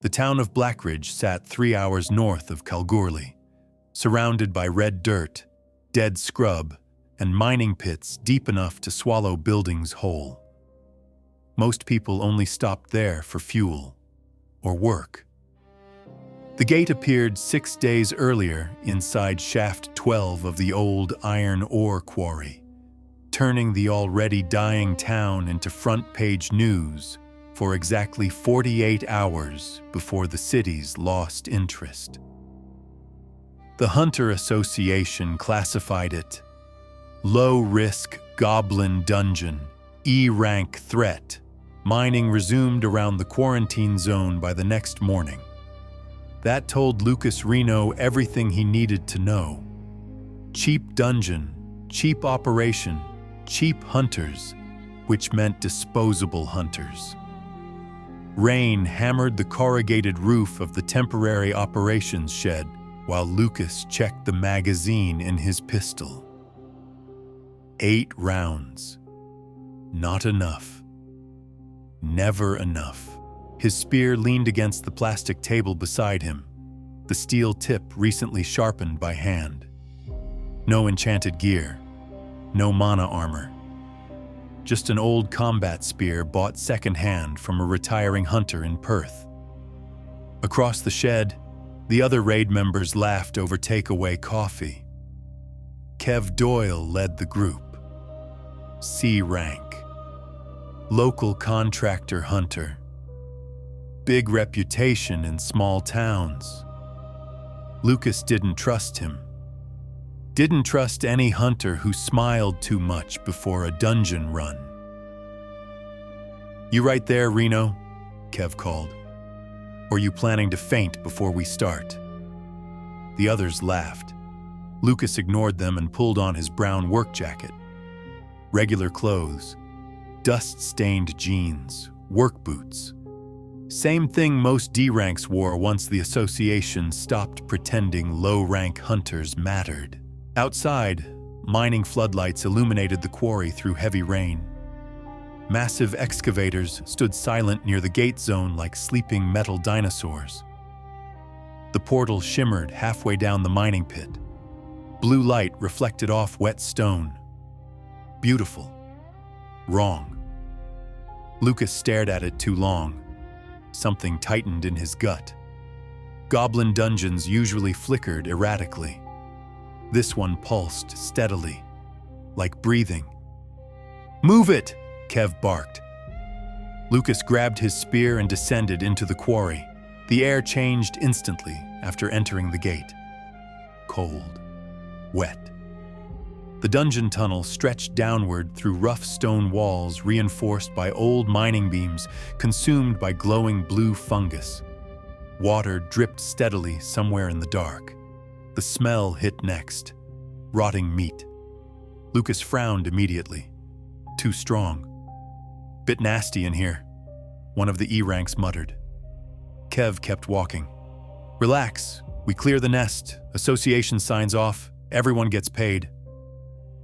The town of Blackridge sat 3 hours north of Kalgoorlie, surrounded by red dirt, dead scrub, and mining pits deep enough to swallow buildings whole. Most people only stopped there for fuel or work. The gate appeared 6 days earlier inside shaft 12 of the old iron ore quarry, turning the already dying town into front-page news for exactly 48 hours before the cities lost interest. The Hunter Association classified it low-risk Goblin dungeon, E-rank threat. Mining resumed around the quarantine zone by the next morning. That told Lucas Reno everything he needed to know. Cheap dungeon, cheap operation, cheap hunters, which meant disposable hunters. Rain hammered the corrugated roof of the temporary operations shed while Lucas checked the magazine in his pistol. 8 rounds. Not enough. Never enough. His spear leaned against the plastic table beside him, the steel tip recently sharpened by hand. No enchanted gear, no mana armor. Just an old combat spear bought secondhand from a retiring hunter in Perth. Across the shed, the other raid members laughed over takeaway coffee. Kev Doyle led the group. C rank. Local contractor hunter. Big reputation in small towns. Lucas didn't trust him. Didn't trust any hunter who smiled too much before a dungeon run. "You right there, Reno?" Kev called. "Or you planning to faint before we start?" The others laughed. Lucas ignored them and pulled on his brown work jacket. Regular clothes, dust-stained jeans, work boots. Same thing most D-ranks wore once the association stopped pretending low-rank hunters mattered. Outside, mining floodlights illuminated the quarry through heavy rain. Massive excavators stood silent near the gate zone like sleeping metal dinosaurs. The portal shimmered halfway down the mining pit. Blue light reflected off wet stone. Beautiful. Wrong. Lucas stared at it too long. Something tightened in his gut. Goblin dungeons usually flickered erratically. This one pulsed steadily, like breathing. "Move it!" Kev barked. Lucas grabbed his spear and descended into the quarry. The air changed instantly after entering the gate. Cold. Wet. The dungeon tunnel stretched downward through rough stone walls reinforced by old mining beams consumed by glowing blue fungus. Water dripped steadily somewhere in the dark. The smell hit next. Rotting meat. Lucas frowned immediately. Too strong. "Bit nasty in here," one of the E-ranks muttered. Kev kept walking. "Relax. We clear the nest. Association signs off. Everyone gets paid."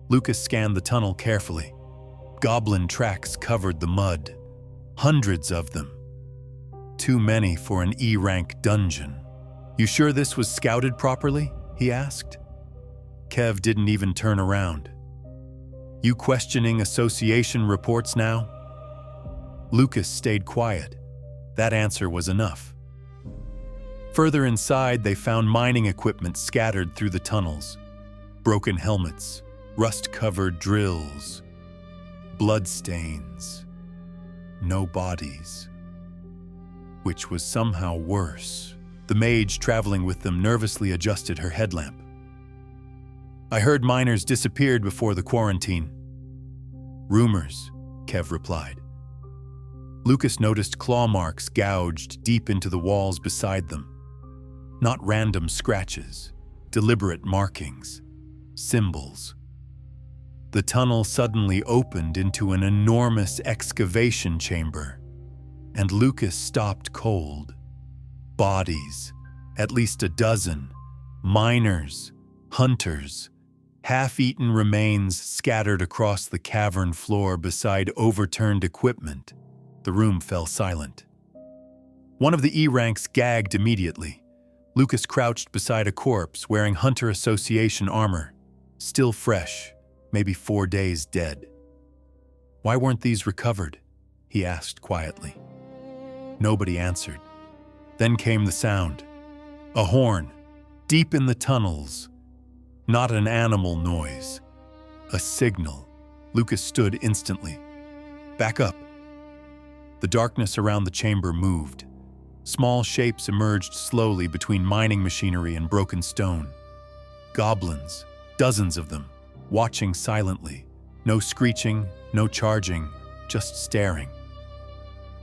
Lucas scanned the tunnel carefully. Goblin tracks covered the mud. Hundreds of them. Too many for an E-rank dungeon. "You sure this was scouted properly?" he asked. Kev didn't even turn around. "You questioning association reports now?" Lucas stayed quiet. That answer was enough. Further inside, they found mining equipment scattered through the tunnels. Broken helmets, rust-covered drills, bloodstains. No bodies. Which was somehow worse. The mage traveling with them nervously adjusted her headlamp. "I heard miners disappeared before the quarantine." "Rumors," Kev replied. Lucas noticed claw marks gouged deep into the walls beside them. Not random scratches, deliberate markings, symbols. The tunnel suddenly opened into an enormous excavation chamber, and Lucas stopped cold. Bodies, at least a dozen, miners, hunters, half-eaten remains scattered across the cavern floor beside overturned equipment. The room fell silent. One of the E-ranks gagged immediately. Lucas crouched beside a corpse wearing Hunter Association armor, still fresh, maybe 4 days dead. "Why weren't these recovered?" he asked quietly. Nobody answered. Then came the sound. A horn, deep in the tunnels. Not an animal noise. A signal. Lucas stood instantly. "Back up." The darkness around the chamber moved. Small shapes emerged slowly between mining machinery and broken stone. Goblins, dozens of them, watching silently. No screeching, no charging, just staring.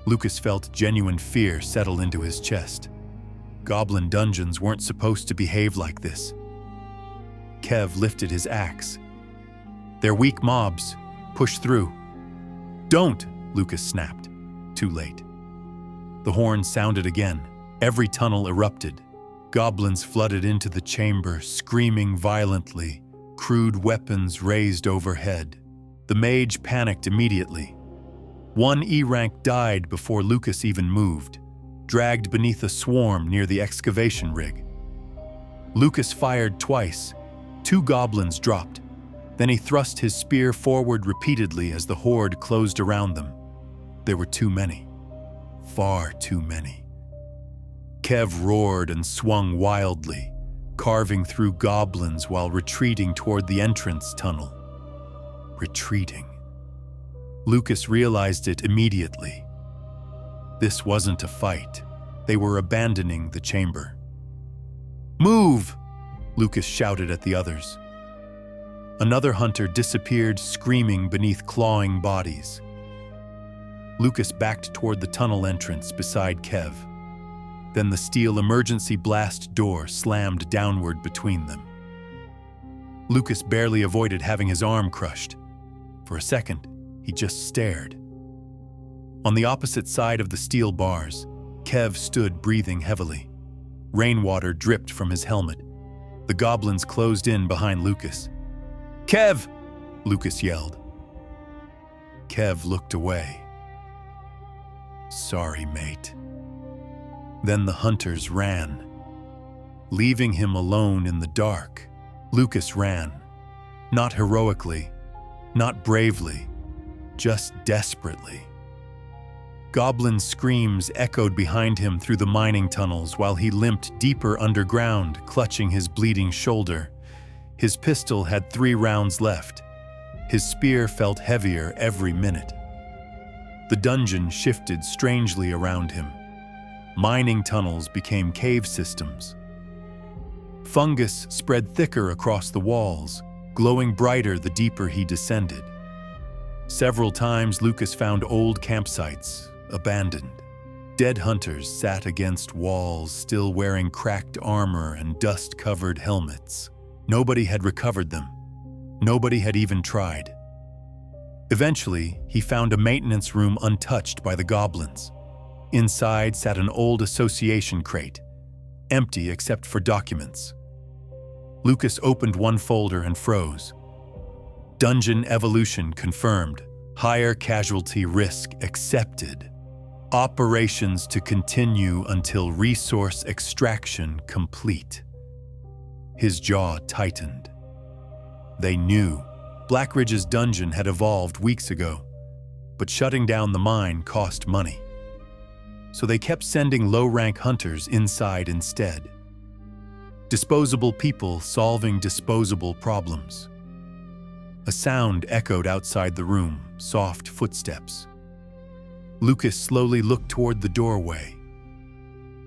Lucas felt genuine fear settle into his chest. Goblin dungeons weren't supposed to behave like this. Kev lifted his axe. "They're weak mobs. Push through." "Don't!" Lucas snapped. Too late. The horn sounded again. Every tunnel erupted. Goblins flooded into the chamber, screaming violently, crude weapons raised overhead. The mage panicked immediately. One E-rank died before Lucas even moved, dragged beneath a swarm near the excavation rig. Lucas fired twice. 2 goblins dropped. Then he thrust his spear forward repeatedly as the horde closed around them. There were too many. Far too many. Kev roared and swung wildly, carving through goblins while retreating toward the entrance tunnel. Retreating. Lucas realized it immediately. This wasn't a fight. They were abandoning the chamber. "Move!" Lucas shouted at the others. Another hunter disappeared screaming beneath clawing bodies. Lucas backed toward the tunnel entrance beside Kev. Then the steel emergency blast door slammed downward between them. Lucas barely avoided having his arm crushed. For a second, he just stared. On the opposite side of the steel bars, Kev stood breathing heavily. Rainwater dripped from his helmet. The goblins closed in behind Lucas. "Kev!" Lucas yelled. Kev looked away. "Sorry, mate." Then the hunters ran. Leaving him alone in the dark, Lucas ran. Not heroically, not bravely, just desperately. Goblin screams echoed behind him through the mining tunnels while he limped deeper underground, clutching his bleeding shoulder. His pistol had 3 rounds left. His spear felt heavier every minute. The dungeon shifted strangely around him. Mining tunnels became cave systems. Fungus spread thicker across the walls, glowing brighter the deeper he descended. Several times Lucas found old campsites, abandoned. Dead hunters sat against walls, still wearing cracked armor and dust-covered helmets. Nobody had recovered them. Nobody had even tried. Eventually, he found a maintenance room untouched by the goblins. Inside sat an old association crate, empty except for documents. Lucas opened one folder and froze. Dungeon evolution confirmed. Higher casualty risk accepted. Operations to continue until resource extraction complete. His jaw tightened. They knew Blackridge's dungeon had evolved weeks ago, but shutting down the mine cost money. So they kept sending low-rank hunters inside instead. Disposable people solving disposable problems. A sound echoed outside the room, soft footsteps. Lucas slowly looked toward the doorway.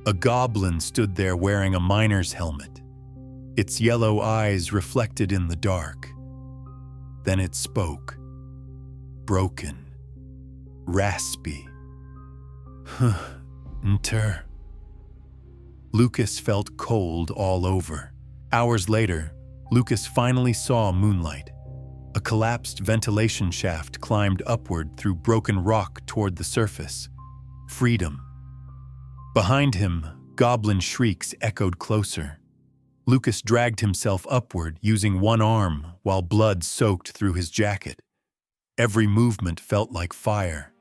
A goblin stood there wearing a miner's helmet, its yellow eyes reflected in the dark. Then it spoke. Broken. Raspy. Enter. Lucas felt cold all over. Hours later, Lucas finally saw moonlight. A collapsed ventilation shaft climbed upward through broken rock toward the surface. Freedom. Behind him, goblin shrieks echoed closer. Lucas dragged himself upward using one arm while blood soaked through his jacket. Every movement felt like fire.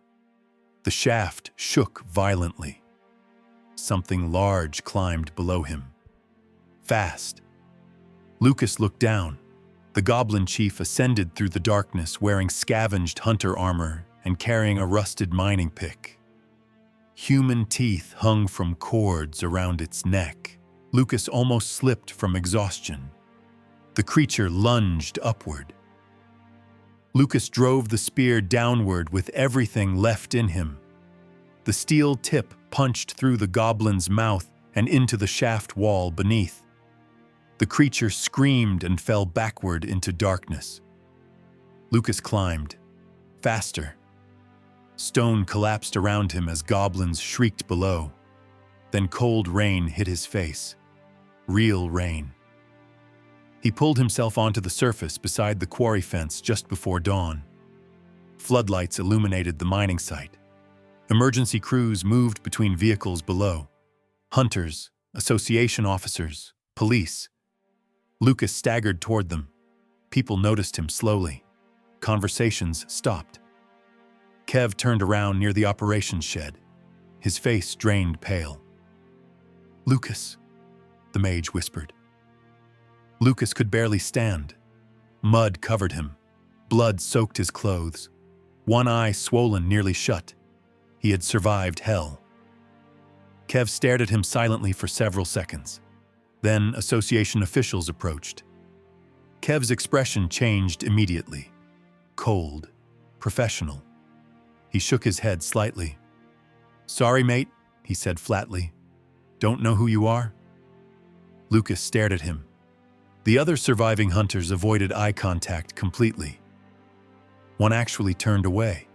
The shaft shook violently. Something large climbed below him. Fast. Lucas looked down. The Goblin chief ascended through the darkness wearing scavenged hunter armor and carrying a rusted mining pick. Human teeth hung from cords around its neck. Lucas almost slipped from exhaustion. The creature lunged upward. Lucas drove the spear downward with everything left in him. The steel tip punched through the goblin's mouth and into the shaft wall beneath. The creature screamed and fell backward into darkness. Lucas climbed. Faster. Stone collapsed around him as goblins shrieked below. Then cold rain hit his face. Real rain. He pulled himself onto the surface beside the quarry fence just before dawn. Floodlights illuminated the mining site. Emergency crews moved between vehicles below. Hunters, association officers, police. Lucas staggered toward them. People noticed him slowly. Conversations stopped. Kev turned around near the operations shed, his face drained pale. "Lucas," the mage whispered. Lucas could barely stand. Mud covered him. Blood soaked his clothes. One eye swollen nearly shut. He had survived hell. Kev stared at him silently for several seconds. Then association officials approached. Kev's expression changed immediately. Cold, professional. He shook his head slightly. "Sorry, mate," he said flatly. "Don't know who you are?" Lucas stared at him. The other surviving hunters avoided eye contact completely. One actually turned away.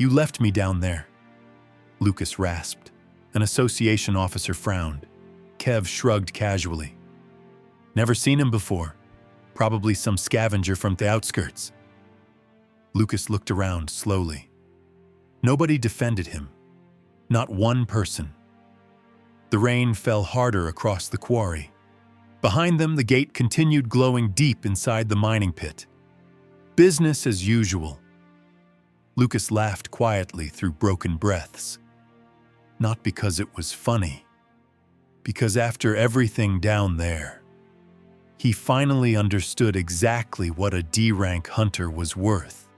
"You left me down there," Lucas rasped. An association officer frowned. Kev shrugged casually. "Never seen him before. Probably some scavenger from the outskirts." Lucas looked around slowly. Nobody defended him. Not one person. The rain fell harder across the quarry. Behind them, the gate continued glowing deep inside the mining pit. Business as usual. Lucas laughed quietly through broken breaths. Not because it was funny. Because after everything down there, he finally understood exactly what a D-rank hunter was worth.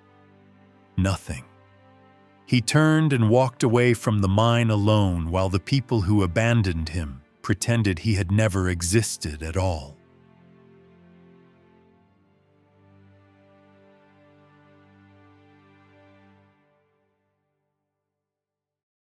Nothing. He turned and walked away from the mine alone while the people who abandoned him pretended he had never existed at all.